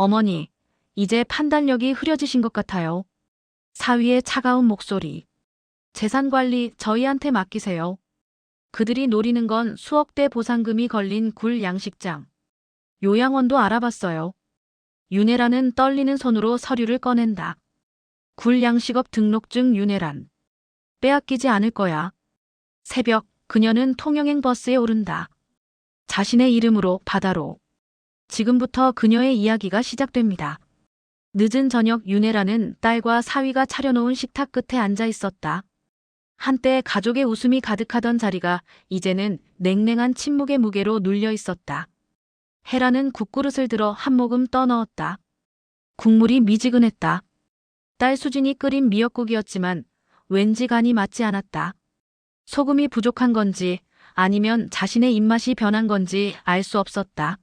어머니, 이제 판단력이 흐려지신 것 같아요. 사위의 차가운 목소리. 재산 관리 저희한테 맡기세요. 그들이 노리는 건 수억대 보상금이 걸린 굴 양식장. 요양원도 알아봤어요. 윤혜란은 떨리는 손으로 서류를 꺼낸다. 굴 양식업 등록증 윤혜란. 빼앗기지 않을 거야. 새벽, 그녀는 통영행 버스에 오른다. 자신의 이름으로 바다로. 지금부터 그녀의 이야기가 시작됩니다. 늦은 저녁 윤혜란은 딸과 사위가 차려놓은 식탁 끝에 앉아 있었다. 한때 가족의 웃음이 가득하던 자리가 이제는 냉랭한 침묵의 무게로 눌려 있었다. 혜란은 국그릇을 들어 한 모금 떠넣었다. 국물이 미지근했다. 딸 수진이 끓인 미역국이었지만 왠지 간이 맞지 않았다. 소금이 부족한 건지 아니면 자신의 입맛이 변한 건지 알 수 없었다.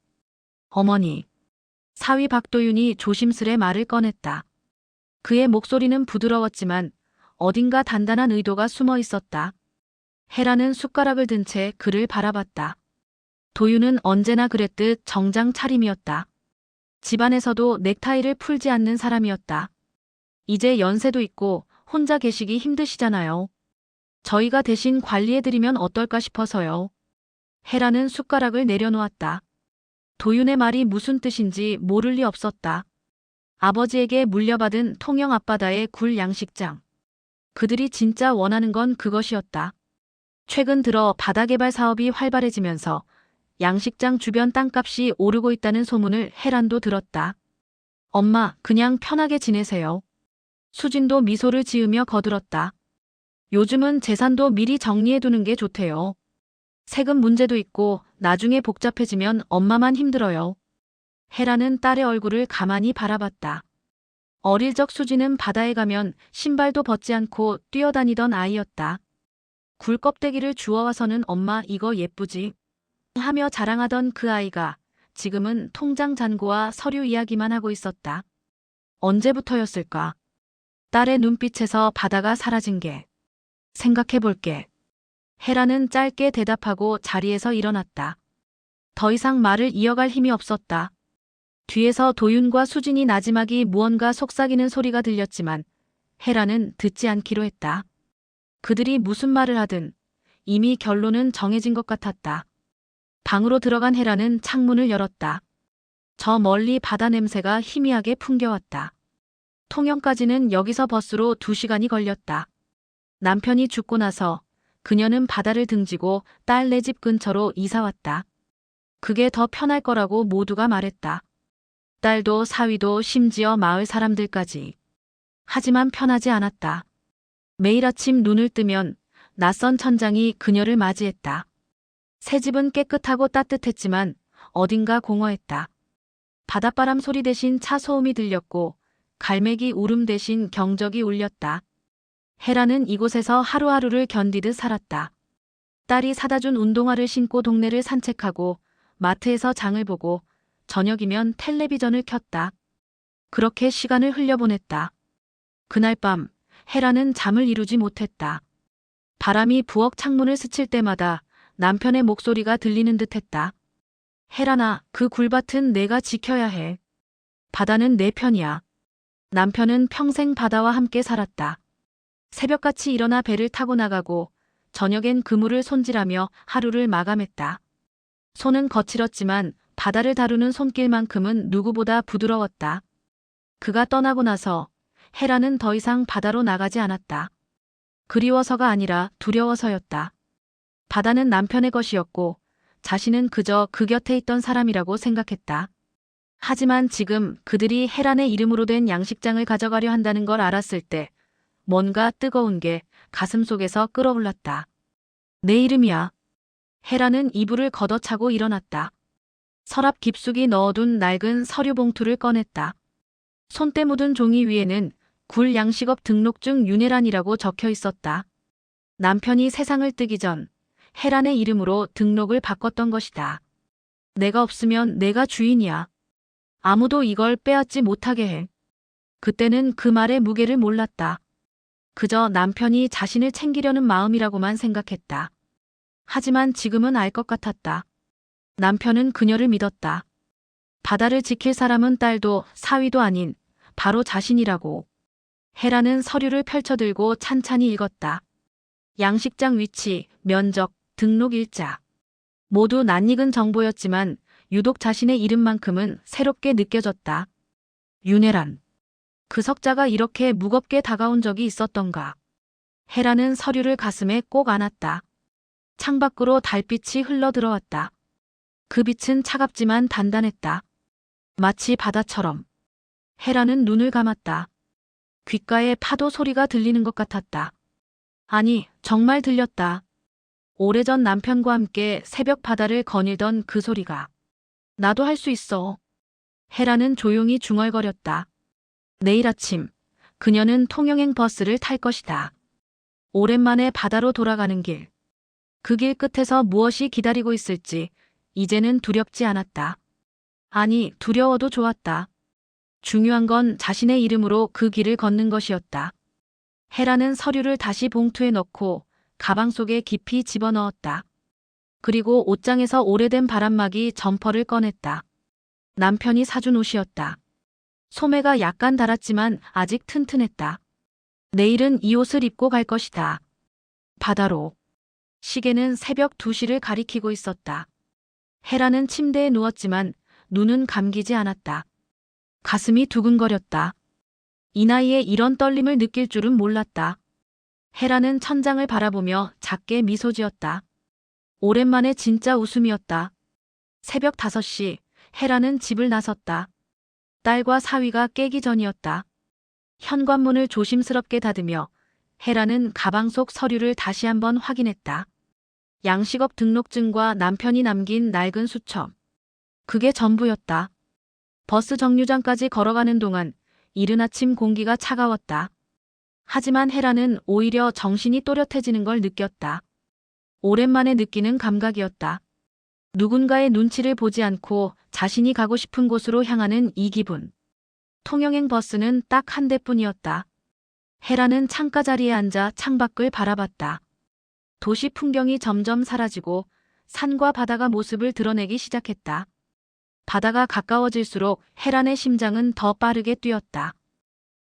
어머니. 사위 박도윤이 조심스레 말을 꺼냈다. 그의 목소리는 부드러웠지만 어딘가 단단한 의도가 숨어 있었다. 혜란은 숟가락을 든 채 그를 바라봤다. 도윤은 언제나 그랬듯 정장 차림이었다. 집안에서도 넥타이를 풀지 않는 사람이었다. 이제 연세도 있고 혼자 계시기 힘드시잖아요. 저희가 대신 관리해드리면 어떨까 싶어서요. 혜란은 숟가락을 내려놓았다. 도윤의 말이 무슨 뜻인지 모를 리 없었다. 아버지에게 물려받은 통영 앞바다의 굴 양식장. 그들이 진짜 원하는 건 그것이었다. 최근 들어 바다 개발 사업이 활발해지면서 양식장 주변 땅값이 오르고 있다는 소문을 혜란도 들었다. 엄마, 그냥 편하게 지내세요. 수진도 미소를 지으며 거들었다. 요즘은 재산도 미리 정리해두는 게 좋대요. 세금 문제도 있고 나중에 복잡해지면 엄마만 힘들어요. 혜란은 딸의 얼굴을 가만히 바라봤다. 어릴 적 수지는 바다에 가면 신발도 벗지 않고 뛰어다니던 아이였다. 굴 껍데기를 주워와서는 엄마 이거 예쁘지? 하며 자랑하던 그 아이가 지금은 통장 잔고와 서류 이야기만 하고 있었다. 언제부터였을까? 딸의 눈빛에서 바다가 사라진 게. 생각해볼게. 혜란은 짧게 대답하고 자리에서 일어났다. 더 이상 말을 이어갈 힘이 없었다. 뒤에서 도윤과 수진이 나지막이 무언가 속삭이는 소리가 들렸지만 혜란은 듣지 않기로 했다. 그들이 무슨 말을 하든 이미 결론은 정해진 것 같았다. 방으로 들어간 혜란은 창문을 열었다. 저 멀리 바다 냄새가 희미하게 풍겨왔다. 통영까지는 여기서 버스로 2시간이 걸렸다. 남편이 죽고 나서 그녀는 바다를 등지고 딸네 집 근처로 이사왔다. 그게 더 편할 거라고 모두가 말했다. 딸도 사위도 심지어 마을 사람들까지. 하지만 편하지 않았다. 매일 아침 눈을 뜨면 낯선 천장이 그녀를 맞이했다. 새 집은 깨끗하고 따뜻했지만 어딘가 공허했다. 바닷바람 소리 대신 차 소음이 들렸고 갈매기 울음 대신 경적이 울렸다. 혜란은 이곳에서 하루하루를 견디듯 살았다. 딸이 사다준 운동화를 신고 동네를 산책하고 마트에서 장을 보고 저녁이면 텔레비전을 켰다. 그렇게 시간을 흘려보냈다. 그날 밤 혜란은 잠을 이루지 못했다. 바람이 부엌 창문을 스칠 때마다 남편의 목소리가 들리는 듯했다. 혜란아, 그 굴밭은 내가 지켜야 해. 바다는 내 편이야. 남편은 평생 바다와 함께 살았다. 새벽같이 일어나 배를 타고 나가고 저녁엔 그물을 손질하며 하루를 마감했다. 손은 거칠었지만 바다를 다루는 손길만큼은 누구보다 부드러웠다. 그가 떠나고 나서 혜란은 더 이상 바다로 나가지 않았다. 그리워서가 아니라 두려워서였다. 바다는 남편의 것이었고 자신은 그저 그 곁에 있던 사람이라고 생각했다. 하지만 지금 그들이 혜란의 이름으로 된 양식장을 가져가려 한다는 걸 알았을 때 뭔가 뜨거운 게 가슴속에서 끓어올랐다. 내 이름이야. 혜란은 이불을 걷어차고 일어났다. 서랍 깊숙이 넣어둔 낡은 서류 봉투를 꺼냈다. 손때 묻은 종이 위에는 굴 양식업 등록증 윤혜란이라고 적혀 있었다. 남편이 세상을 뜨기 전 혜란의 이름으로 등록을 바꿨던 것이다. 내가 없으면 내가 주인이야. 아무도 이걸 빼앗지 못하게 해. 그때는 그 말의 무게를 몰랐다. 그저 남편이 자신을 챙기려는 마음이라고만 생각했다. 하지만 지금은 알 것 같았다. 남편은 그녀를 믿었다. 바다를 지킬 사람은 딸도 사위도 아닌 바로 자신이라고. 헤라는 서류를 펼쳐들고 찬찬히 읽었다. 양식장 위치, 면적, 등록 일자. 모두 낯익은 정보였지만 유독 자신의 이름만큼은 새롭게 느껴졌다. 윤혜란. 그 석자가 이렇게 무겁게 다가온 적이 있었던가. 헤라는 서류를 가슴에 꼭 안았다. 창밖으로 달빛이 흘러들어왔다. 그 빛은 차갑지만 단단했다. 마치 바다처럼. 헤라는 눈을 감았다. 귓가에 파도 소리가 들리는 것 같았다. 아니, 정말 들렸다. 오래전 남편과 함께 새벽 바다를 거닐던 그 소리가. 나도 할 수 있어. 헤라는 조용히 중얼거렸다. 내일 아침, 그녀는 통영행 버스를 탈 것이다. 오랜만에 바다로 돌아가는 길. 그 길 끝에서 무엇이 기다리고 있을지 이제는 두렵지 않았다. 아니, 두려워도 좋았다. 중요한 건 자신의 이름으로 그 길을 걷는 것이었다. 헤라는 서류를 다시 봉투에 넣고 가방 속에 깊이 집어넣었다. 그리고 옷장에서 오래된 바람막이 점퍼를 꺼냈다. 남편이 사준 옷이었다. 소매가 약간 닳았지만 아직 튼튼했다. 내일은 이 옷을 입고 갈 것이다. 바다로. 시계는 새벽 2시를 가리키고 있었다. 헤라는 침대에 누웠지만 눈은 감기지 않았다. 가슴이 두근거렸다. 이 나이에 이런 떨림을 느낄 줄은 몰랐다. 헤라는 천장을 바라보며 작게 미소 지었다. 오랜만에 진짜 웃음이었다. 새벽 5시, 헤라는 집을 나섰다. 딸과 사위가 깨기 전이었다. 현관문을 조심스럽게 닫으며 헤라는 가방 속 서류를 다시 한번 확인했다. 양식업 등록증과 남편이 남긴 낡은 수첩. 그게 전부였다. 버스 정류장까지 걸어가는 동안 이른 아침 공기가 차가웠다. 하지만 헤라는 오히려 정신이 또렷해지는 걸 느꼈다. 오랜만에 느끼는 감각이었다. 누군가의 눈치를 보지 않고 자신이 가고 싶은 곳으로 향하는 이 기분. 통영행 버스는 딱 한 대뿐이었다. 헤라는 창가 자리에 앉아 창밖을 바라봤다. 도시 풍경이 점점 사라지고 산과 바다가 모습을 드러내기 시작했다. 바다가 가까워질수록 헤란의 심장은 더 빠르게 뛰었다.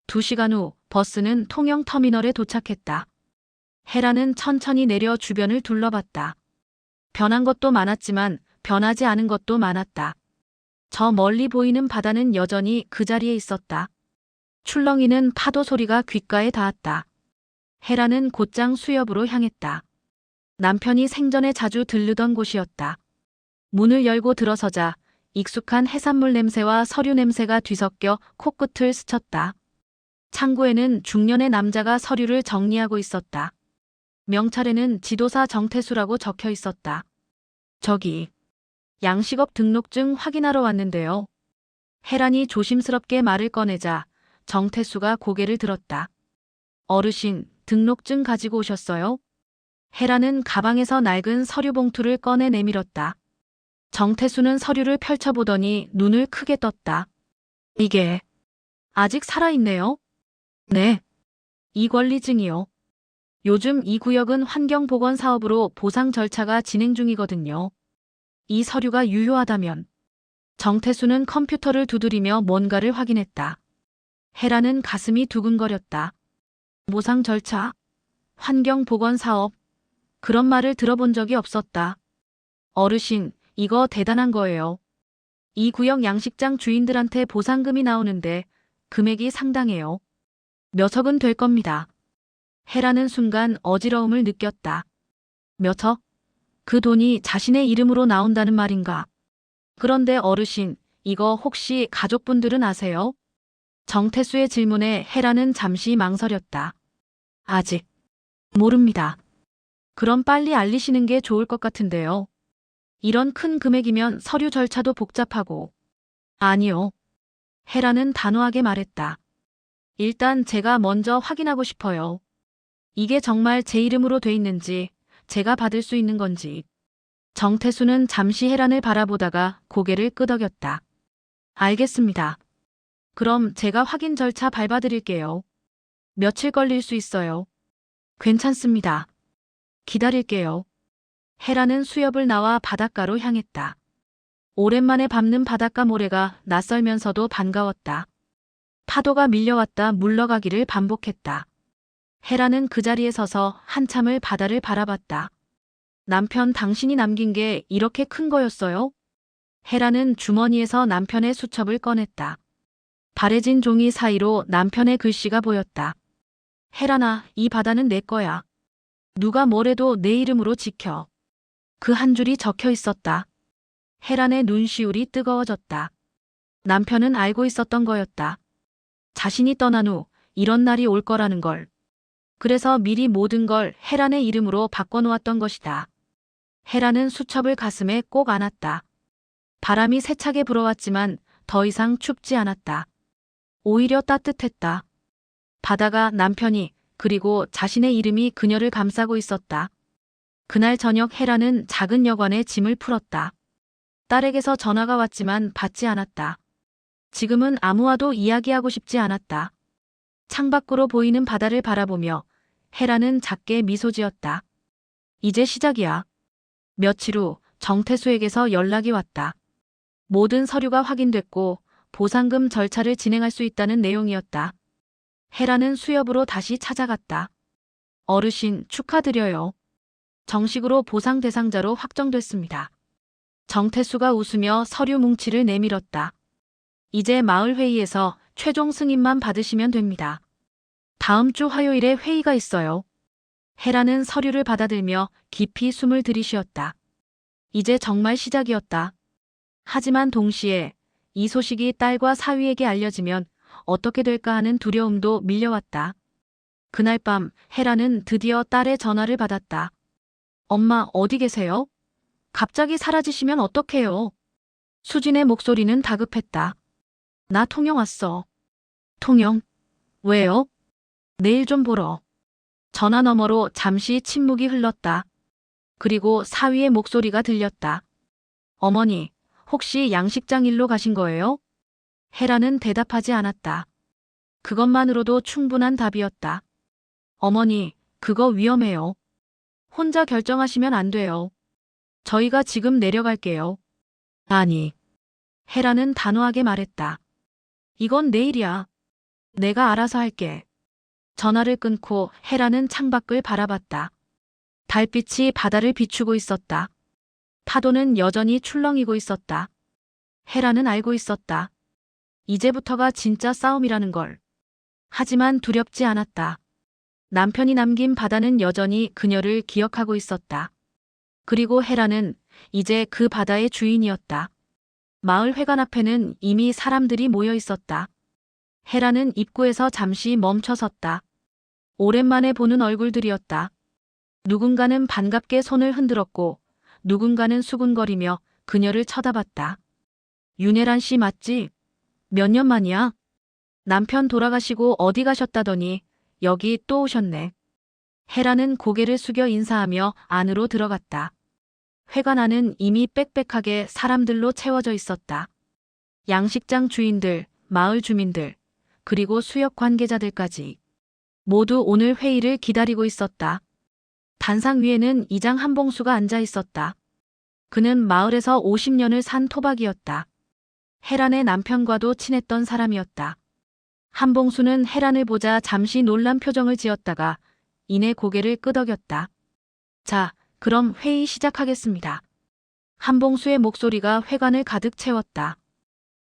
2시간 후 버스는 통영 터미널에 도착했다. 헤란은 천천히 내려 주변을 둘러봤다. 변한 것도 많았지만 변하지 않은 것도 많았다. 저 멀리 보이는 바다는 여전히 그 자리에 있었다. 출렁이는 파도 소리가 귓가에 닿았다. 헤란은 곧장 수협으로 향했다. 남편이 생전에 자주 들르던 곳이었다. 문을 열고 들어서자 익숙한 해산물 냄새와 서류 냄새가 뒤섞여 코끝을 스쳤다. 창고에는 중년의 남자가 서류를 정리하고 있었다. 명찰에는 지도사 정태수라고 적혀 있었다. 저기, 양식업 등록증 확인하러 왔는데요. 헤란이 조심스럽게 말을 꺼내자 정태수가 고개를 들었다. 어르신, 등록증 가지고 오셨어요? 헤란은 가방에서 낡은 서류 봉투를 꺼내 내밀었다. 정태수는 서류를 펼쳐보더니 눈을 크게 떴다. 이게 아직 살아있네요? 네. 이 권리증이요. 요즘 이 구역은 환경보건 사업으로 보상 절차가 진행 중이거든요. 이 서류가 유효하다면. 정태수는 컴퓨터를 두드리며 뭔가를 확인했다. 헤라는 가슴이 두근거렸다. 보상 절차? 환경보건 사업? 그런 말을 들어본 적이 없었다. 어르신, 이거 대단한 거예요. 이 구역 양식장 주인들한테 보상금이 나오는데 금액이 상당해요. 몇억은 될 겁니다. 헤라는 순간 어지러움을 느꼈다. 몇억? 그 돈이 자신의 이름으로 나온다는 말인가? 그런데 어르신, 이거 혹시 가족분들은 아세요? 정태수의 질문에 헤라는 잠시 망설였다. 아직 모릅니다. 그럼 빨리 알리시는 게 좋을 것 같은데요. 이런 큰 금액이면 서류 절차도 복잡하고. 아니요. 헤라는 단호하게 말했다. 일단 제가 먼저 확인하고 싶어요. 이게 정말 제 이름으로 돼 있는지, 제가 받을 수 있는 건지. 정태수는 잠시 헤란을 바라보다가 고개를 끄덕였다. 알겠습니다. 그럼 제가 확인 절차 밟아드릴게요. 며칠 걸릴 수 있어요. 괜찮습니다. 기다릴게요. 헤라는 수협을 나와 바닷가로 향했다. 오랜만에 밟는 바닷가 모래가 낯설면서도 반가웠다. 파도가 밀려왔다 물러가기를 반복했다. 헤라는 그 자리에 서서 한참을 바다를 바라봤다. 남편, 당신이 남긴 게 이렇게 큰 거였어요? 헤라는 주머니에서 남편의 수첩을 꺼냈다. 바래진 종이 사이로 남편의 글씨가 보였다. 헤라나, 이 바다는 내 거야. 누가 뭐래도 내 이름으로 지켜. 그 한 줄이 적혀 있었다. 헤란의 눈시울이 뜨거워졌다. 남편은 알고 있었던 거였다. 자신이 떠난 후 이런 날이 올 거라는 걸. 그래서 미리 모든 걸 헤란의 이름으로 바꿔놓았던 것이다. 헤란은 수첩을 가슴에 꼭 안았다. 바람이 세차게 불어왔지만 더 이상 춥지 않았다. 오히려 따뜻했다. 바다가 남편이 그리고 자신의 이름이 그녀를 감싸고 있었다. 그날 저녁 헤라는 작은 여관에 짐을 풀었다. 딸에게서 전화가 왔지만 받지 않았다. 지금은 아무와도 이야기하고 싶지 않았다. 창밖으로 보이는 바다를 바라보며 헤라는 작게 미소 지었다. 이제 시작이야. 며칠 후 정태수에게서 연락이 왔다. 모든 서류가 확인됐고 보상금 절차를 진행할 수 있다는 내용이었다. 헤라는 수협으로 다시 찾아갔다. 어르신, 축하드려요. 정식으로 보상 대상자로 확정됐습니다. 정태수가 웃으며 서류 뭉치를 내밀었다. 이제 마을회의에서 최종 승인만 받으시면 됩니다. 다음 주 화요일에 회의가 있어요. 헤라는 서류를 받아들며 깊이 숨을 들이쉬었다. 이제 정말 시작이었다. 하지만 동시에 이 소식이 딸과 사위에게 알려지면 어떻게 될까 하는 두려움도 밀려왔다. 그날 밤 헤라는 드디어 딸의 전화를 받았다. 엄마, 어디 계세요? 갑자기 사라지시면 어떡해요? 수진의 목소리는 다급했다. 나 통영 왔어. 통영? 왜요? 내일 좀 보러. 전화 너머로 잠시 침묵이 흘렀다. 그리고 사위의 목소리가 들렸다. 어머니, 혹시 양식장 일로 가신 거예요? 헤라는 대답하지 않았다. 그것만으로도 충분한 답이었다. 어머니, 그거 위험해요. 혼자 결정하시면 안 돼요. 저희가 지금 내려갈게요. 아니. 헤라는 단호하게 말했다. 이건 내일이야. 내가 알아서 할게. 전화를 끊고 헤라는 창밖을 바라봤다. 달빛이 바다를 비추고 있었다. 파도는 여전히 출렁이고 있었다. 헤라는 알고 있었다. 이제부터가 진짜 싸움이라는 걸. 하지만 두렵지 않았다. 남편이 남긴 바다는 여전히 그녀를 기억하고 있었다. 그리고 헤라는 이제 그 바다의 주인이었다. 마을 회관 앞에는 이미 사람들이 모여 있었다. 헤라는 입구에서 잠시 멈춰섰다. 오랜만에 보는 얼굴들이었다. 누군가는 반갑게 손을 흔들었고 누군가는 수군거리며 그녀를 쳐다봤다. 윤혜란 씨 맞지? 몇 년 만이야? 남편 돌아가시고 어디 가셨다더니 여기 또 오셨네. 헤라는 고개를 숙여 인사하며 안으로 들어갔다. 회관 안은 이미 빽빽하게 사람들로 채워져 있었다. 양식장 주인들, 마을 주민들, 그리고 수협 관계자들까지. 모두 오늘 회의를 기다리고 있었다. 단상 위에는 이장 한봉수가 앉아 있었다. 그는 마을에서 50년을 산 토박이었다. 헤란의 남편과도 친했던 사람이었다. 한봉수는 헤란을 보자 잠시 놀란 표정을 지었다가 이내 고개를 끄덕였다. 자, 그럼 회의 시작하겠습니다. 한봉수의 목소리가 회관을 가득 채웠다.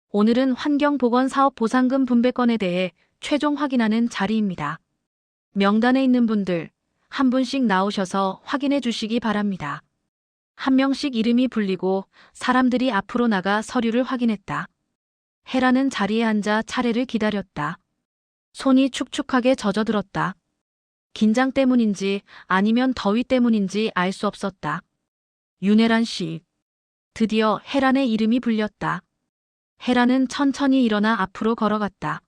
오늘은 환경보건사업 보상금 분배건에 대해 최종 확인하는 자리입니다. 명단에 있는 분들 한 분씩 나오셔서 확인해 주시기 바랍니다. 한 명씩 이름이 불리고 사람들이 앞으로 나가 서류를 확인했다. 헤라는 자리에 앉아 차례를 기다렸다. 손이 축축하게 젖어들었다. 긴장 때문인지 아니면 더위 때문인지 알 수 없었다. 윤혜란 씨. 드디어 헤란의 이름이 불렸다. 헤란은 천천히 일어나 앞으로 걸어갔다.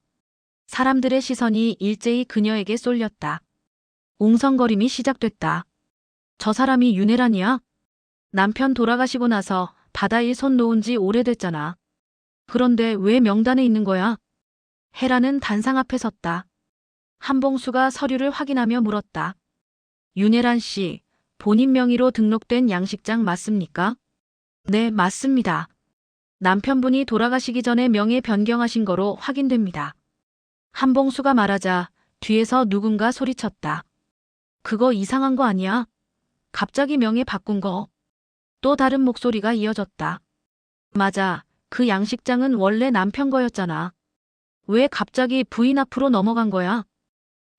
사람들의 시선이 일제히 그녀에게 쏠렸다. 웅성거림이 시작됐다. 저 사람이 윤혜란이야? 남편 돌아가시고 나서 바다일 손 놓은 지 오래됐잖아. 그런데 왜 명단에 있는 거야? 헤라는 단상 앞에 섰다. 한봉수가 서류를 확인하며 물었다. 윤혜란 씨, 본인 명의로 등록된 양식장 맞습니까? 네, 맞습니다. 남편분이 돌아가시기 전에 명예 변경하신 거로 확인됩니다. 한봉수가 말하자 뒤에서 누군가 소리쳤다. 그거 이상한 거 아니야? 갑자기 명예 바꾼 거. 또 다른 목소리가 이어졌다. 맞아. 그 양식장은 원래 남편 거였잖아. 왜 갑자기 부인 앞으로 넘어간 거야?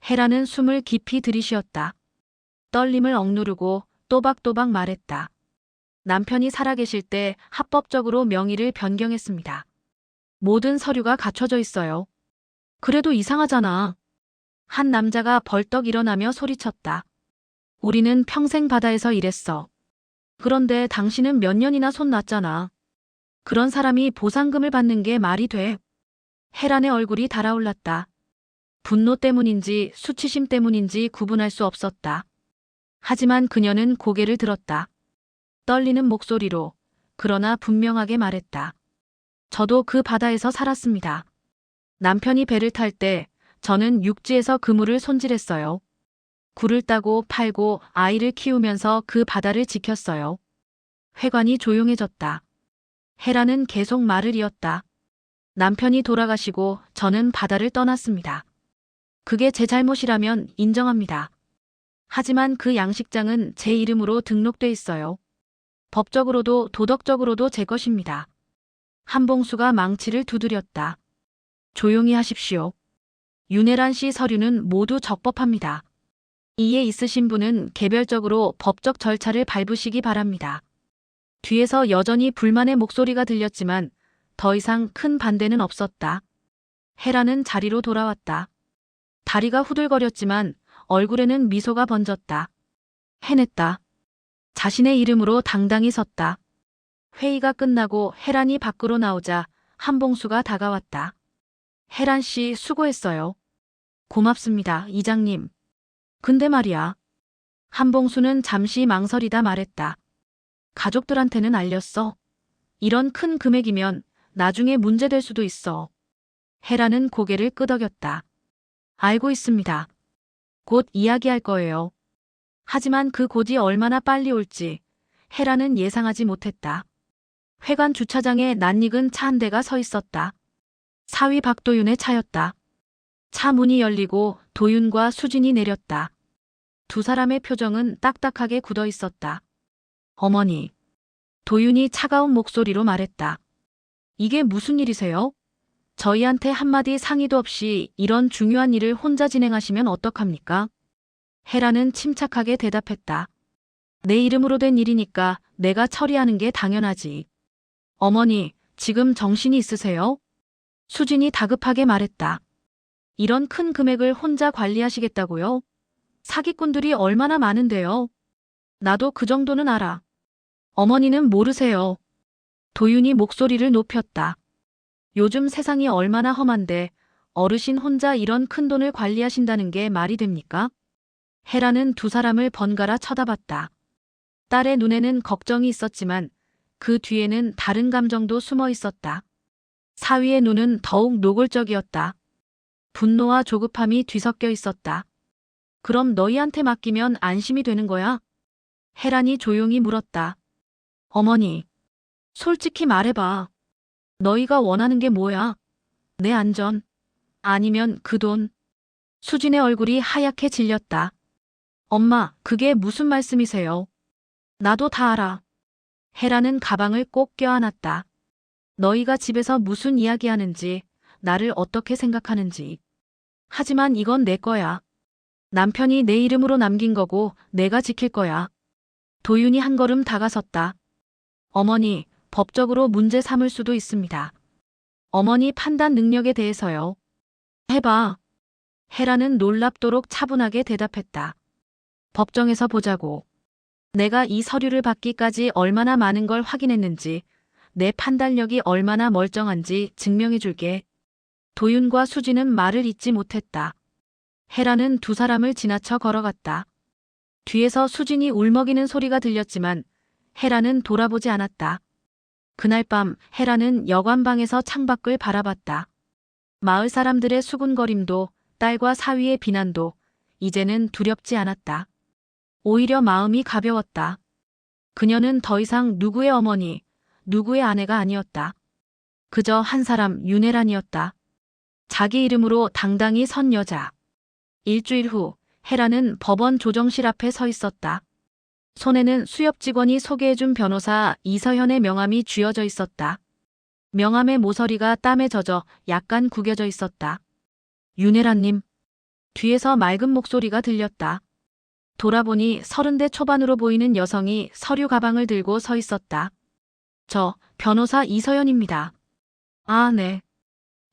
헤라는 숨을 깊이 들이쉬었다. 떨림을 억누르고 또박또박 말했다. 남편이 살아계실 때 합법적으로 명의를 변경했습니다. 모든 서류가 갖춰져 있어요. 그래도 이상하잖아. 한 남자가 벌떡 일어나며 소리쳤다. 우리는 평생 바다에서 일했어. 그런데 당신은 몇 년이나 손 놨잖아. 그런 사람이 보상금을 받는 게 말이 돼. 헤란의 얼굴이 달아올랐다. 분노 때문인지 수치심 때문인지 구분할 수 없었다. 하지만 그녀는 고개를 들었다. 떨리는 목소리로 그러나 분명하게 말했다. 저도 그 바다에서 살았습니다. 남편이 배를 탈 때 저는 육지에서 그물을 손질했어요. 굴을 따고 팔고 아이를 키우면서 그 바다를 지켰어요. 회관이 조용해졌다. 헤라는 계속 말을 이었다. 남편이 돌아가시고 저는 바다를 떠났습니다. 그게 제 잘못이라면 인정합니다. 하지만 그 양식장은 제 이름으로 등록돼 있어요. 법적으로도 도덕적으로도 제 것입니다. 한봉수가 망치를 두드렸다. 조용히 하십시오. 윤혜란 씨 서류는 모두 적법합니다. 이해 있으신 분은 개별적으로 법적 절차를 밟으시기 바랍니다. 뒤에서 여전히 불만의 목소리가 들렸지만 더 이상 큰 반대는 없었다. 헤라는 자리로 돌아왔다. 다리가 후들거렸지만 얼굴에는 미소가 번졌다. 해냈다. 자신의 이름으로 당당히 섰다. 회의가 끝나고 헤란이 밖으로 나오자 한봉수가 다가왔다. 헤란 씨 수고했어요. 고맙습니다, 이장님. 근데 말이야. 한봉수는 잠시 망설이다 말했다. 가족들한테는 알렸어. 이런 큰 금액이면 나중에 문제될 수도 있어. 헤라는 고개를 끄덕였다. 알고 있습니다. 곧 이야기할 거예요. 하지만 그 곧이 얼마나 빨리 올지 헤라는 예상하지 못했다. 회관 주차장에 낯익은 차 한 대가 서 있었다. 사위 박도윤의 차였다. 차 문이 열리고 도윤과 수진이 내렸다. 두 사람의 표정은 딱딱하게 굳어 있었다. 어머니. 도윤이 차가운 목소리로 말했다. 이게 무슨 일이세요? 저희한테 한마디 상의도 없이 이런 중요한 일을 혼자 진행하시면 어떡합니까? 헤라는 침착하게 대답했다. 내 이름으로 된 일이니까 내가 처리하는 게 당연하지. 어머니, 지금 정신이 있으세요? 수진이 다급하게 말했다. 이런 큰 금액을 혼자 관리하시겠다고요? 사기꾼들이 얼마나 많은데요? 나도 그 정도는 알아. 어머니는 모르세요. 도윤이 목소리를 높였다. 요즘 세상이 얼마나 험한데 어르신 혼자 이런 큰 돈을 관리하신다는 게 말이 됩니까? 헤라는 두 사람을 번갈아 쳐다봤다. 딸의 눈에는 걱정이 있었지만 그 뒤에는 다른 감정도 숨어 있었다. 사위의 눈은 더욱 노골적이었다. 분노와 조급함이 뒤섞여 있었다. 그럼 너희한테 맡기면 안심이 되는 거야? 헤란이 조용히 물었다. 어머니, 솔직히 말해봐. 너희가 원하는 게 뭐야? 내 안전? 아니면 그 돈? 수진의 얼굴이 하얗게 질렸다. 엄마, 그게 무슨 말씀이세요? 나도 다 알아. 헤라는 가방을 꼭 껴안았다. 너희가 집에서 무슨 이야기하는지, 나를 어떻게 생각하는지. 하지만 이건 내 거야. 남편이 내 이름으로 남긴 거고 내가 지킬 거야. 도윤이 한 걸음 다가섰다. 어머니, 법적으로 문제 삼을 수도 있습니다. 어머니 판단 능력에 대해서요. 해봐. 헤라는 놀랍도록 차분하게 대답했다. 법정에서 보자고. 내가 이 서류를 받기까지 얼마나 많은 걸 확인했는지, 내 판단력이 얼마나 멀쩡한지 증명해줄게. 도윤과 수지는 말을 잇지 못했다. 헤라는 두 사람을 지나쳐 걸어갔다. 뒤에서 수진이 울먹이는 소리가 들렸지만 헤라는 돌아보지 않았다. 그날 밤 헤라는 여관방에서 창밖을 바라봤다. 마을 사람들의 수군거림도 딸과 사위의 비난도 이제는 두렵지 않았다. 오히려 마음이 가벼웠다. 그녀는 더 이상 누구의 어머니, 누구의 아내가 아니었다. 그저 한 사람 윤혜란이었다. 자기 이름으로 당당히 선 여자. 일주일 후 혜란은 법원 조정실 앞에 서 있었다. 손에는 수협 직원이 소개해준 변호사 이서현의 명함이 쥐어져 있었다. 명함의 모서리가 땀에 젖어 약간 구겨져 있었다. 윤혜란님. 뒤에서 맑은 목소리가 들렸다. 돌아보니 30대 초반으로 보이는 여성이 서류 가방을 들고 서 있었다. 저 변호사 이서연입니다. 아, 네.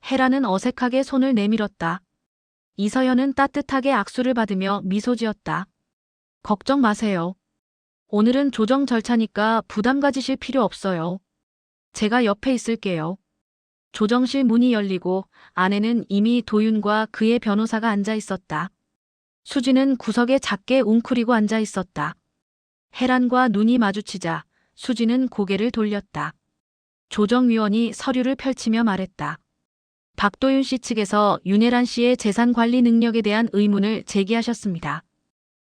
혜란은 어색하게 손을 내밀었다. 이서연은 따뜻하게 악수를 받으며 미소 지었다. 걱정 마세요. 오늘은 조정 절차니까 부담 가지실 필요 없어요. 제가 옆에 있을게요. 조정실 문이 열리고 안에는 이미 도윤과 그의 변호사가 앉아 있었다. 수지는 구석에 작게 웅크리고 앉아 있었다. 혜란과 눈이 마주치자 수지는 고개를 돌렸다. 조정위원이 서류를 펼치며 말했다. 박도윤 씨 측에서 윤혜란 씨의 재산 관리 능력에 대한 의문을 제기하셨습니다.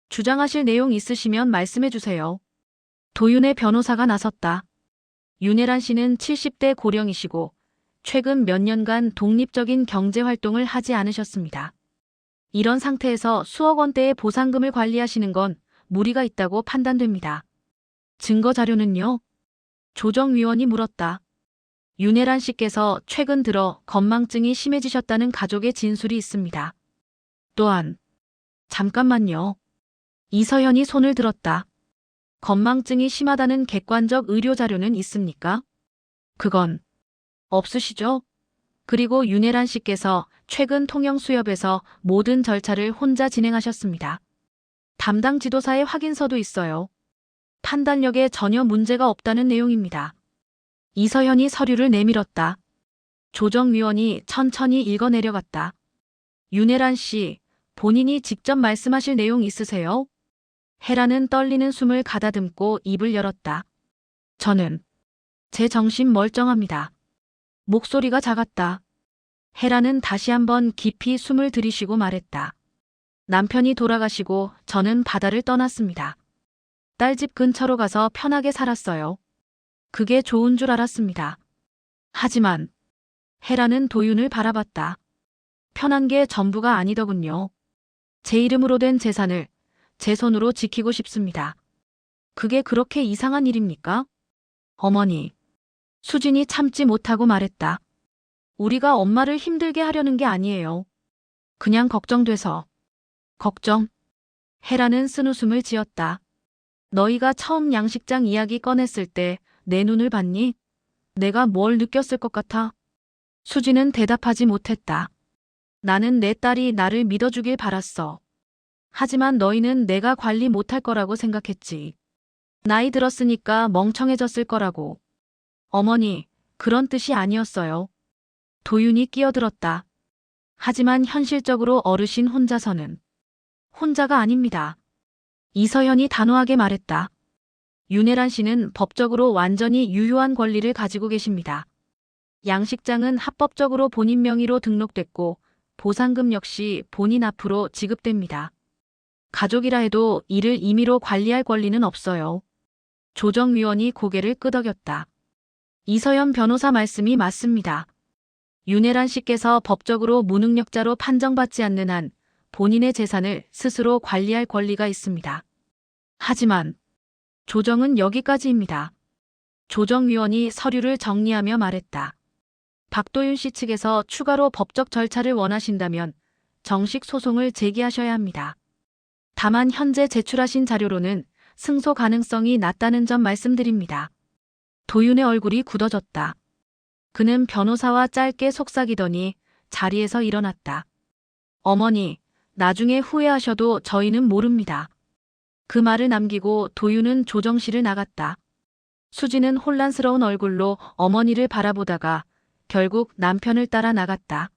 주장하실 내용 있으시면 말씀해 주세요. 도윤의 변호사가 나섰다. 윤혜란 씨는 70대 고령이시고 최근 몇 년간 독립적인 경제 활동을 하지 않으셨습니다. 이런 상태에서 수억 원대의 보상금을 관리하시는 건 무리가 있다고 판단됩니다. 증거 자료는요? 조정위원이 물었다. 윤혜란 씨께서 최근 들어 건망증이 심해지셨다는 가족의 진술이 있습니다. 또한 잠깐만요. 이서현이 손을 들었다. 건망증이 심하다는 객관적 의료 자료는 있습니까? 그건 없으시죠? 그리고 윤혜란 씨께서 최근 통영수협에서 모든 절차를 혼자 진행하셨습니다. 담당 지도사의 확인서도 있어요. 판단력에 전혀 문제가 없다는 내용입니다. 이서현이 서류를 내밀었다. 조정위원이 천천히 읽어내려갔다. 윤혜란 씨, 본인이 직접 말씀하실 내용 있으세요? 혜란은 떨리는 숨을 가다듬고 입을 열었다. 저는 제 정신 멀쩡합니다. 목소리가 작았다. 혜란은 다시 한번 깊이 숨을 들이쉬고 말했다. 남편이 돌아가시고 저는 바다를 떠났습니다. 딸 집 근처로 가서 편하게 살았어요. 그게 좋은 줄 알았습니다. 하지만 혜란은 도윤을 바라봤다. 편한 게 전부가 아니더군요. 제 이름으로 된 재산을 제 손으로 지키고 싶습니다. 그게 그렇게 이상한 일입니까? 어머니. 수진이 참지 못하고 말했다. 우리가 엄마를 힘들게 하려는 게 아니에요. 그냥 걱정돼서. 걱정? 혜란은 쓴웃음을 지었다. 너희가 처음 양식장 이야기 꺼냈을 때 내 눈을 봤니? 내가 뭘 느꼈을 것 같아? 수지는 대답하지 못했다. 나는 내 딸이 나를 믿어주길 바랐어. 하지만 너희는 내가 관리 못할 거라고 생각했지. 나이 들었으니까 멍청해졌을 거라고. 어머니, 그런 뜻이 아니었어요. 도윤이 끼어들었다. 하지만 현실적으로 어르신 혼자서는. 혼자가 아닙니다. 이서현이 단호하게 말했다. 윤혜란 씨는 법적으로 완전히 유효한 권리를 가지고 계십니다. 양식장은 합법적으로 본인 명의로 등록됐고 보상금 역시 본인 앞으로 지급됩니다. 가족이라 해도 이를 임의로 관리할 권리는 없어요. 조정위원이 고개를 끄덕였다. 이서연 변호사 말씀이 맞습니다. 윤혜란 씨께서 법적으로 무능력자로 판정받지 않는 한 본인의 재산을 스스로 관리할 권리가 있습니다. 하지만 조정은 여기까지입니다. 조정위원이 서류를 정리하며 말했다. 박도윤 씨 측에서 추가로 법적 절차를 원하신다면 정식 소송을 제기하셔야 합니다. 다만 현재 제출하신 자료로는 승소 가능성이 낮다는 점 말씀드립니다. 도윤의 얼굴이 굳어졌다. 그는 변호사와 짧게 속삭이더니 자리에서 일어났다. 어머니, 나중에 후회하셔도 저희는 모릅니다. 그 말을 남기고 도윤은 조정실을 나갔다. 수지는 혼란스러운 얼굴로 어머니를 바라보다가 결국 남편을 따라 나갔다.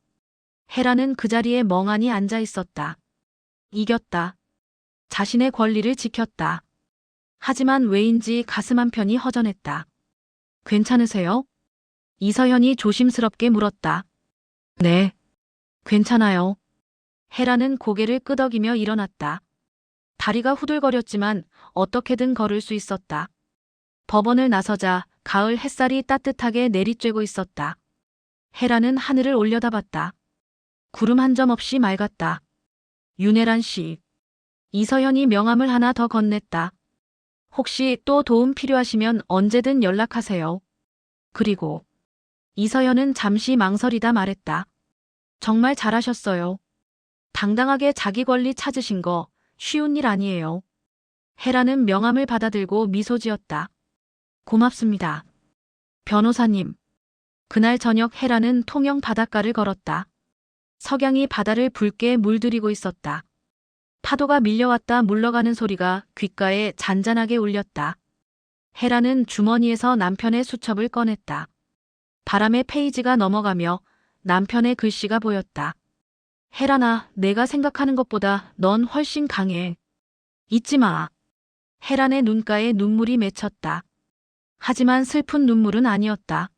혜란은 그 자리에 멍하니 앉아 있었다. 이겼다. 자신의 권리를 지켰다. 하지만 왜인지 가슴 한편이 허전했다. 괜찮으세요? 이서현이 조심스럽게 물었다. 네, 괜찮아요. 혜란은 고개를 끄덕이며 일어났다. 다리가 후들거렸지만 어떻게든 걸을 수 있었다. 법원을 나서자 가을 햇살이 따뜻하게 내리쬐고 있었다. 헤라는 하늘을 올려다봤다. 구름 한 점 없이 맑았다. 윤혜란 씨. 이서현이 명함을 하나 더 건넸다. 혹시 또 도움 필요하시면 언제든 연락하세요. 그리고 이서현은 잠시 망설이다 말했다. 정말 잘하셨어요. 당당하게 자기 권리 찾으신 거 쉬운 일 아니에요. 헤라는 명함을 받아들고 미소 지었다. 고맙습니다. 변호사님. 그날 저녁 헤라는 통영 바닷가를 걸었다. 석양이 바다를 붉게 물들이고 있었다. 파도가 밀려왔다 물러가는 소리가 귓가에 잔잔하게 울렸다. 헤라는 주머니에서 남편의 수첩을 꺼냈다. 바람에 페이지가 넘어가며 남편의 글씨가 보였다. 헤라나, 내가 생각하는 것보다 넌 훨씬 강해. 잊지 마. 헤란의 눈가에 눈물이 맺혔다. 하지만 슬픈 눈물은 아니었다.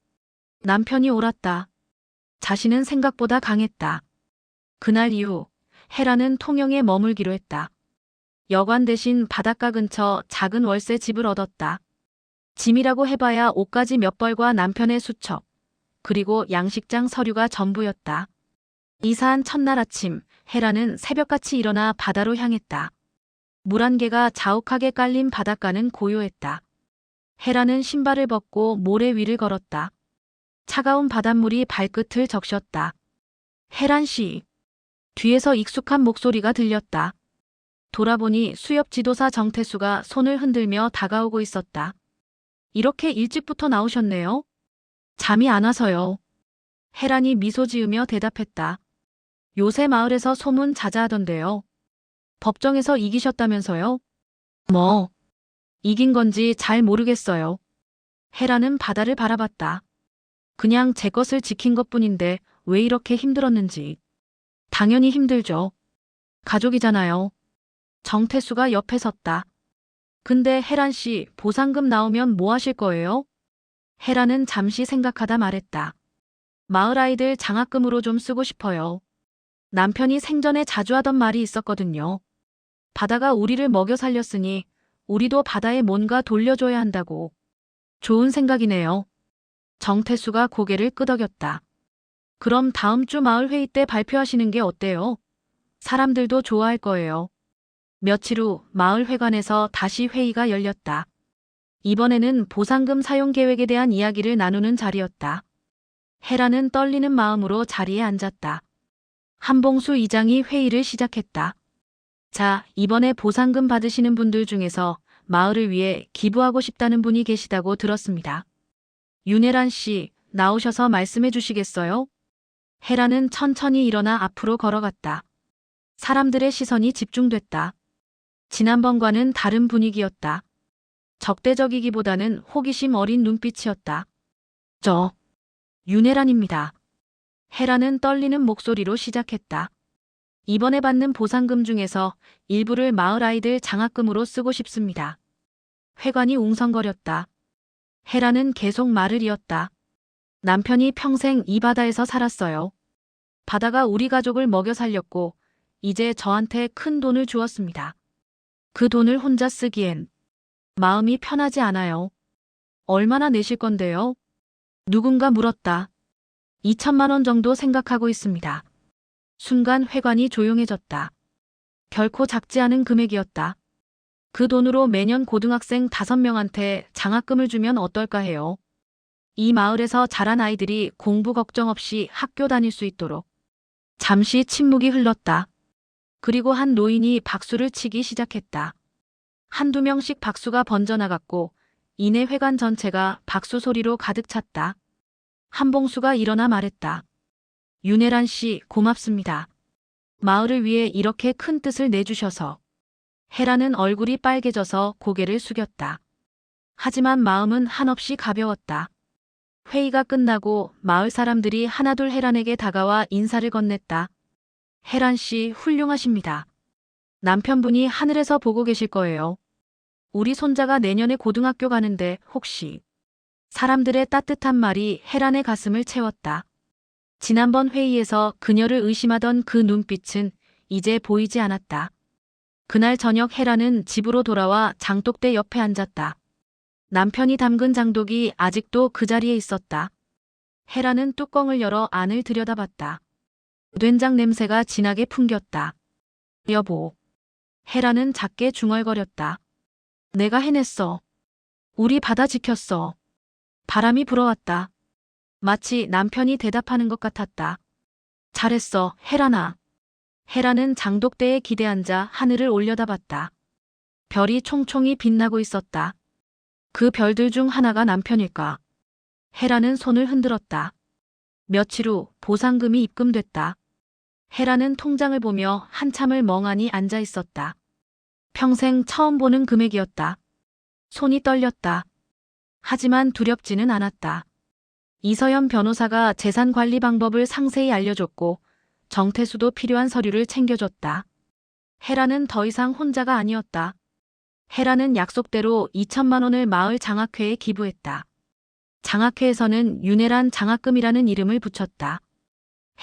남편이 옳았다. 자신은 생각보다 강했다. 그날 이후 헤라는 통영에 머물기로 했다. 여관 대신 바닷가 근처 작은 월세 집을 얻었다. 짐이라고 해봐야 옷가지 몇 벌과 남편의 수첩, 그리고 양식장 서류가 전부였다. 이사한 첫날 아침, 헤라는 새벽같이 일어나 바다로 향했다. 물 한 개가 자욱하게 깔린 바닷가는 고요했다. 헤라는 신발을 벗고 모래 위를 걸었다. 차가운 바닷물이 발끝을 적셨다. 헤란 씨. 뒤에서 익숙한 목소리가 들렸다. 돌아보니 수협 지도사 정태수가 손을 흔들며 다가오고 있었다. 이렇게 일찍부터 나오셨네요? 잠이 안 와서요. 헤란이 미소 지으며 대답했다. 요새 마을에서 소문 자자하던데요. 법정에서 이기셨다면서요? 뭐, 이긴 건지 잘 모르겠어요. 헤라는 바다를 바라봤다. 그냥 제 것을 지킨 것뿐인데 왜 이렇게 힘들었는지. 당연히 힘들죠. 가족이잖아요. 정태수가 옆에 섰다. 근데 헤란 씨, 보상금 나오면 뭐 하실 거예요? 헤라는 잠시 생각하다 말했다. 마을 아이들 장학금으로 좀 쓰고 싶어요. 남편이 생전에 자주 하던 말이 있었거든요. 바다가 우리를 먹여 살렸으니 우리도 바다에 뭔가 돌려줘야 한다고. 좋은 생각이네요. 정태수가 고개를 끄덕였다. 그럼 다음 주 마을 회의 때 발표하시는 게 어때요? 사람들도 좋아할 거예요. 며칠 후 마을 회관에서 다시 회의가 열렸다. 이번에는 보상금 사용 계획에 대한 이야기를 나누는 자리였다. 헤라는 떨리는 마음으로 자리에 앉았다. 한봉수 이장이 회의를 시작했다. 자, 이번에 보상금 받으시는 분들 중에서 마을을 위해 기부하고 싶다는 분이 계시다고 들었습니다. 윤혜란 씨, 나오셔서 말씀해 주시겠어요? 헤라는 천천히 일어나 앞으로 걸어갔다. 사람들의 시선이 집중됐다. 지난번과는 다른 분위기였다. 적대적이기보다는 호기심 어린 눈빛이었다. 저, 윤혜란입니다. 헤라는 떨리는 목소리로 시작했다. 이번에 받는 보상금 중에서 일부를 마을 아이들 장학금으로 쓰고 싶습니다. 회관이 웅성거렸다. 헤라는 계속 말을 이었다. 남편이 평생 이 바다에서 살았어요. 바다가 우리 가족을 먹여 살렸고 이제 저한테 큰 돈을 주었습니다. 그 돈을 혼자 쓰기엔 마음이 편하지 않아요. 얼마나 내실 건데요? 누군가 물었다. 2천만 원 정도 생각하고 있습니다. 순간 회관이 조용해졌다. 결코 작지 않은 금액이었다. 그 돈으로 매년 고등학생 5명한테 장학금을 주면 어떨까 해요. 이 마을에서 자란 아이들이 공부 걱정 없이 학교 다닐 수 있도록. 잠시 침묵이 흘렀다. 그리고 한 노인이 박수를 치기 시작했다. 한두 명씩 박수가 번져나갔고 이내 회관 전체가 박수 소리로 가득 찼다. 한봉수가 일어나 말했다. 윤혜란 씨, 고맙습니다. 마을을 위해 이렇게 큰 뜻을 내주셔서. 헤라는 얼굴이 빨개져서 고개를 숙였다. 하지만 마음은 한없이 가벼웠다. 회의가 끝나고 마을 사람들이 하나둘 헤란에게 다가와 인사를 건넸다. 헤란 씨, 훌륭하십니다. 남편분이 하늘에서 보고 계실 거예요. 우리 손자가 내년에 고등학교 가는데 혹시. 사람들의 따뜻한 말이 헤란의 가슴을 채웠다. 지난번 회의에서 그녀를 의심하던 그 눈빛은 이제 보이지 않았다. 그날 저녁 헤라는 집으로 돌아와 장독대 옆에 앉았다. 남편이 담근 장독이 아직도 그 자리에 있었다. 헤라는 뚜껑을 열어 안을 들여다봤다. 된장 냄새가 진하게 풍겼다. 여보. 헤라는 작게 중얼거렸다. 내가 해냈어. 우리 바다 지켰어. 바람이 불어왔다. 마치 남편이 대답하는 것 같았다. 잘했어, 헤라나. 헤라는 장독대에 기대앉아 하늘을 올려다봤다. 별이 총총히 빛나고 있었다. 그 별들 중 하나가 남편일까? 헤라는 손을 흔들었다. 며칠 후 보상금이 입금됐다. 헤라는 통장을 보며 한참을 멍하니 앉아 있었다. 평생 처음 보는 금액이었다. 손이 떨렸다. 하지만 두렵지는 않았다. 이서연 변호사가 재산 관리 방법을 상세히 알려줬고 정태수도 필요한 서류를 챙겨줬다. 헤라는 더 이상 혼자가 아니었다. 헤라는 약속대로 2천만 원을 마을 장학회에 기부했다. 장학회에서는 윤혜란 장학금이라는 이름을 붙였다.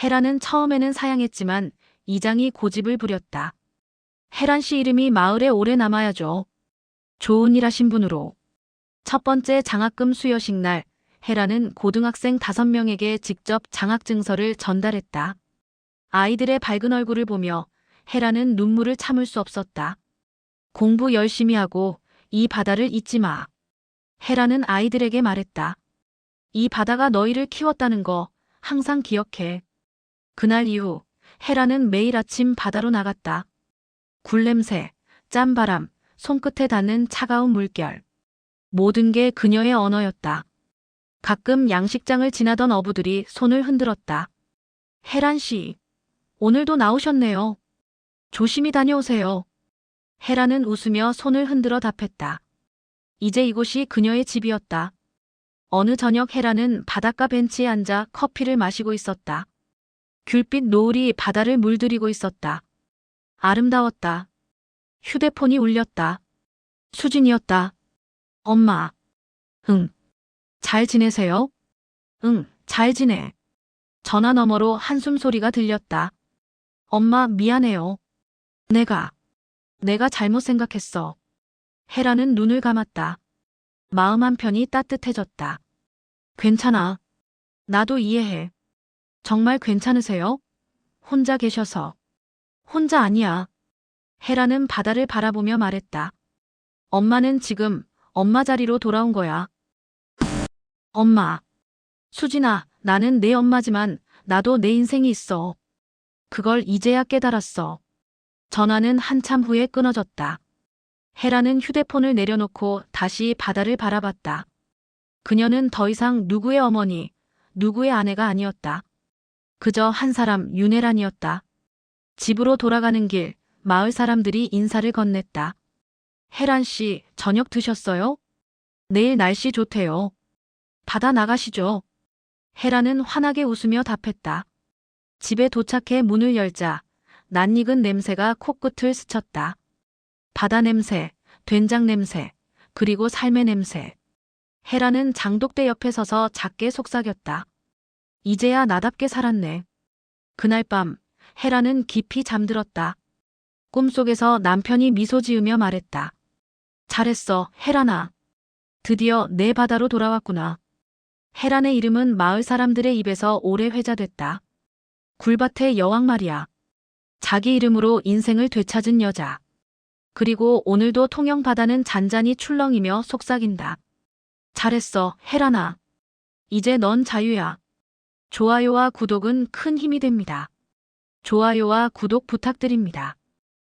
헤라는 처음에는 사양했지만 이장이 고집을 부렸다. 헤란 씨 이름이 마을에 오래 남아야죠. 좋은 일 하신 분으로. 첫 번째 장학금 수여식 날, 헤라는 고등학생 5명에게 직접 장학증서를 전달했다. 아이들의 밝은 얼굴을 보며 헤라는 눈물을 참을 수 없었다. 공부 열심히 하고 이 바다를 잊지 마. 헤라는 아이들에게 말했다. 이 바다가 너희를 키웠다는 거 항상 기억해. 그날 이후 헤라는 매일 아침 바다로 나갔다. 굴냄새, 짠바람, 손끝에 닿는 차가운 물결. 모든 게 그녀의 언어였다. 가끔 양식장을 지나던 어부들이 손을 흔들었다. 헤란 씨, 오늘도 나오셨네요. 조심히 다녀오세요. 헤라는 웃으며 손을 흔들어 답했다. 이제 이곳이 그녀의 집이었다. 어느 저녁 헤라는 바닷가 벤치에 앉아 커피를 마시고 있었다. 귤빛 노을이 바다를 물들이고 있었다. 아름다웠다. 휴대폰이 울렸다. 수진이었다. 엄마. 응. 잘 지내세요? 응, 잘 지내. 전화 너머로 한숨 소리가 들렸다. 엄마, 미안해요. 내가 잘못 생각했어. 헤라는 눈을 감았다. 마음 한편이 따뜻해졌다. 괜찮아. 나도 이해해. 정말 괜찮으세요? 혼자 계셔서. 혼자 아니야. 헤라는 바다를 바라보며 말했다. 엄마는 지금 엄마 자리로 돌아온 거야. 엄마. 수진아, 나는 내 엄마지만 나도 내 인생이 있어. 그걸 이제야 깨달았어. 전화는 한참 후에 끊어졌다. 헤라는 휴대폰을 내려놓고 다시 바다를 바라봤다. 그녀는 더 이상 누구의 어머니, 누구의 아내가 아니었다. 그저 한 사람 윤혜란이었다. 집으로 돌아가는 길, 마을 사람들이 인사를 건넸다. 헤란 씨, 저녁 드셨어요? 내일 날씨 좋대요. 바다 나가시죠. 헤라는 환하게 웃으며 답했다. 집에 도착해 문을 열자 낯익은 냄새가 코끝을 스쳤다. 바다 냄새, 된장 냄새, 그리고 삶의 냄새. 헤라는 장독대 옆에 서서 작게 속삭였다. 이제야 나답게 살았네. 그날 밤 헤라는 깊이 잠들었다. 꿈속에서 남편이 미소 지으며 말했다. 잘했어, 헤라나. 드디어 내 바다로 돌아왔구나. 헤란의 이름은 마을 사람들의 입에서 오래 회자됐다. 굴밭의 여왕 말이야. 자기 이름으로 인생을 되찾은 여자. 그리고 오늘도 통영 바다는 잔잔히 출렁이며 속삭인다. 잘했어, 헤라나. 이제 넌 자유야. 좋아요와 구독은 큰 힘이 됩니다. 좋아요와 구독 부탁드립니다.